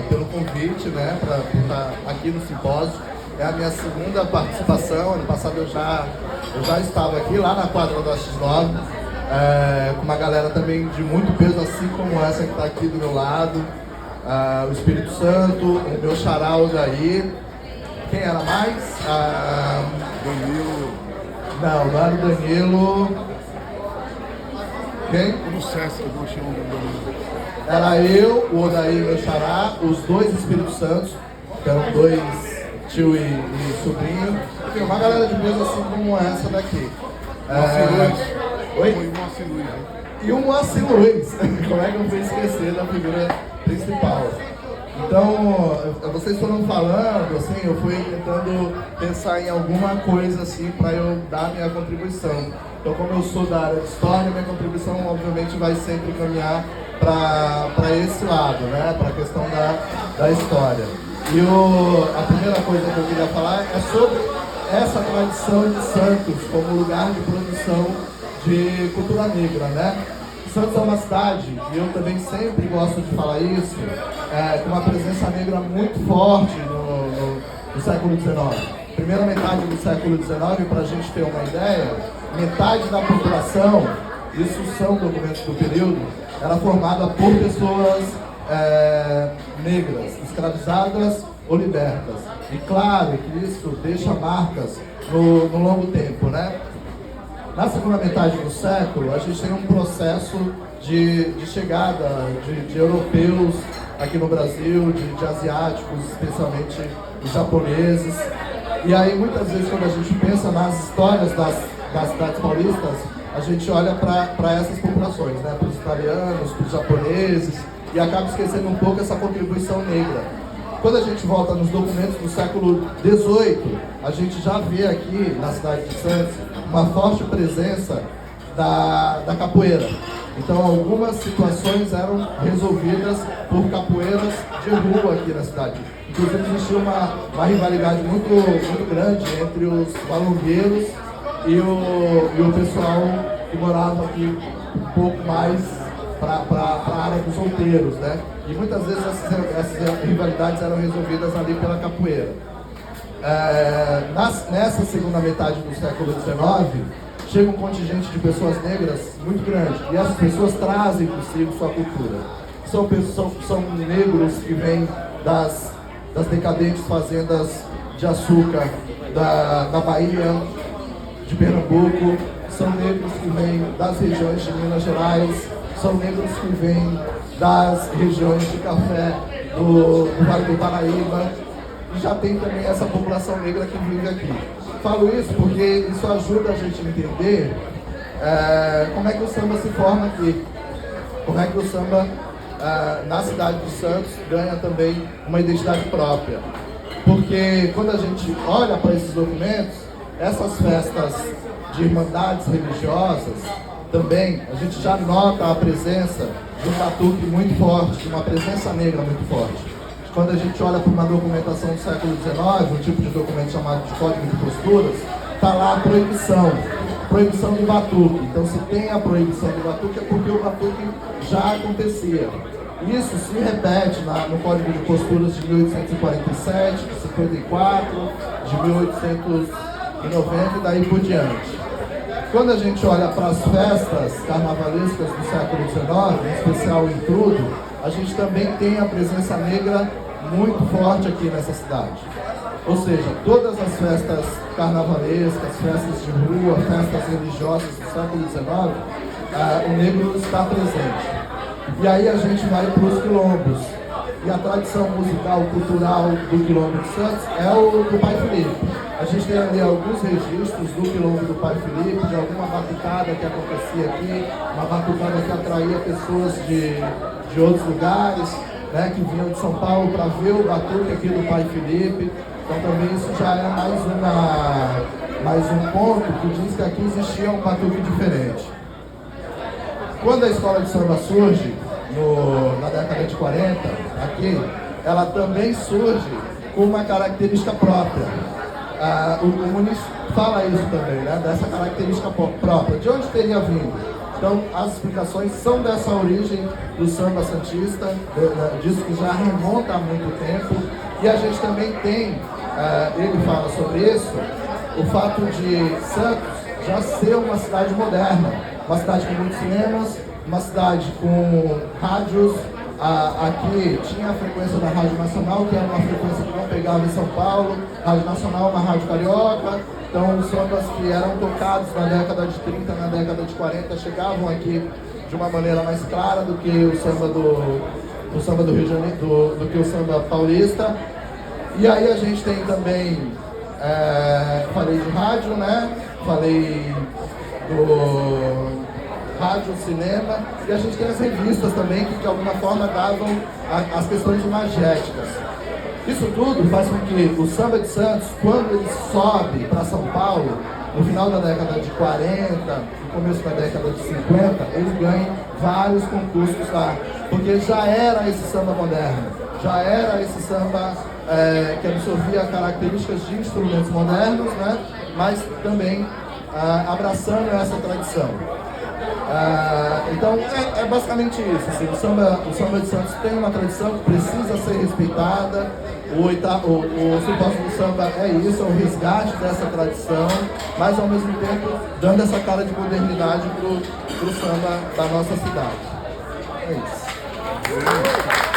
Pelo convite, né, para estar aqui no simpósio. É a minha segunda participação. Ano passado eu já estava aqui, lá na quadra da X9, com uma galera também de muito peso, assim como essa que está aqui do meu lado. O Espírito Santo, o meu xará Odaí. Quem era mais? Danilo. Não era o Danilo. Quem? No Sesc, nós chamamos de Danilo. Era eu, o Odaí e meu xará, os dois Espíritos Santos, que eram dois tio e sobrinho. Enfim, uma galera de peso assim como essa daqui. Oi? Foi o Moacir Luiz. E o Moacir Luiz. Como é que eu fui esquecer da figura principal? Então, vocês foram falando, assim, eu fui tentando pensar em alguma coisa assim para eu dar minha contribuição. Então, como eu sou da área de história, minha contribuição obviamente vai sempre caminhar para esse lado, né? Para a questão da história. E a primeira coisa que eu queria falar é sobre essa tradição de Santos como lugar de produção de cultura negra, né? Santos é uma cidade, e eu também sempre gosto de falar isso, com uma presença negra muito forte no século XIX. Primeira metade do século XIX, para a gente ter uma ideia, metade da população, isso são documentos do período, era formada por pessoas negras, escravizadas ou libertas. E claro que isso deixa marcas no longo tempo, né? Na segunda metade do século, a gente tem um processo de chegada de europeus aqui no Brasil, de asiáticos, especialmente os japoneses. E aí, muitas vezes, quando a gente pensa nas histórias das cidades paulistas, a gente olha para essas populações, né? Para os italianos, para os japoneses, e acaba esquecendo um pouco essa contribuição negra. Quando a gente volta nos documentos do século XVIII, a gente já vê aqui na cidade de Santos uma forte presença da capoeira. Então, algumas situações eram resolvidas por capoeiras de rua aqui na cidade. Inclusive, existia uma rivalidade muito grande entre os balongueiros e o pessoal que morava aqui um pouco mais para a área dos solteiros, né? E muitas vezes essas rivalidades eram resolvidas ali pela capoeira. Nessa segunda metade do século XIX, chega um contingente de pessoas negras muito grande, e essas pessoas trazem consigo sua cultura. São negros que vêm das decadentes fazendas de açúcar da Bahia, de Pernambuco, são negros que vêm das regiões de Minas Gerais, são negros que vêm das regiões de café do Vale do Paraíba, e já tem também essa população negra que vive aqui. Falo isso porque isso ajuda a gente a entender como é que o samba se forma aqui, como é que o samba na cidade de Santos ganha também uma identidade própria. Porque quando a gente olha para esses documentos, essas festas de irmandades religiosas, também a gente já nota a presença de um batuque muito forte, de uma presença negra muito forte. Quando a gente olha para uma documentação do século XIX, um tipo de documento chamado de Código de Posturas, está lá a proibição do batuque. Então, se tem a proibição do batuque, é porque o batuque já acontecia. Isso se repete no Código de Posturas de 1847, de 54, de 1890 e daí por diante. Quando a gente olha para as festas carnavalescas do século XIX, em especial o intrudo, a gente também tem a presença negra muito forte aqui nessa cidade. Ou seja, todas as festas carnavalescas, festas de rua, festas religiosas do século XIX, o negro está presente. E aí a gente vai para os quilombos. E a tradição musical, cultural do Quilombo de Santos é o do Pai Filipe. A gente tem ali alguns registros do Quilombo do Pai Filipe, de alguma batucada que acontecia aqui, uma batucada que atraía pessoas de outros lugares, né, que vinham de São Paulo para ver o batuque aqui do Pai Filipe. Então também isso já é mais um ponto que diz que aqui existia um batuque diferente. Quando a escola de samba surge, na década de 40, aqui, ela também surge com uma característica própria. O Muniz fala isso também, né, dessa característica própria. De onde teria vindo? Então, as explicações são dessa origem do samba santista, disso que já remonta há muito tempo. E a gente também tem, ele fala sobre isso, o fato de Santos já ser uma cidade moderna, uma cidade com muitos cinemas, uma cidade com rádios. Aqui tinha a frequência da Rádio Nacional, que era uma frequência que não pegava em São Paulo. Rádio Nacional é uma rádio carioca. Então os sambas que eram tocados na década de 30, na década de 40, chegavam aqui de uma maneira mais clara do que o samba do samba do Rio de Janeiro, do que o samba paulista. E aí a gente tem também, falei de rádio, né? Falei do rádio, cinema, e a gente tem as revistas também que de alguma forma davam as questões imagéticas. Isso tudo faz com que o samba de Santos, quando ele sobe para São Paulo, no final da década de 40, no começo da década de 50, ele ganha vários concursos lá, porque já era esse samba moderno, já era esse samba que absorvia características de instrumentos modernos, né? Mas também abraçando essa tradição. Então é basicamente isso, assim, o samba de Santos tem uma tradição que precisa ser respeitada. O Simpósio do Samba é isso, é o resgate dessa tradição, mas ao mesmo tempo dando essa cara de modernidade pro samba da nossa cidade. É isso.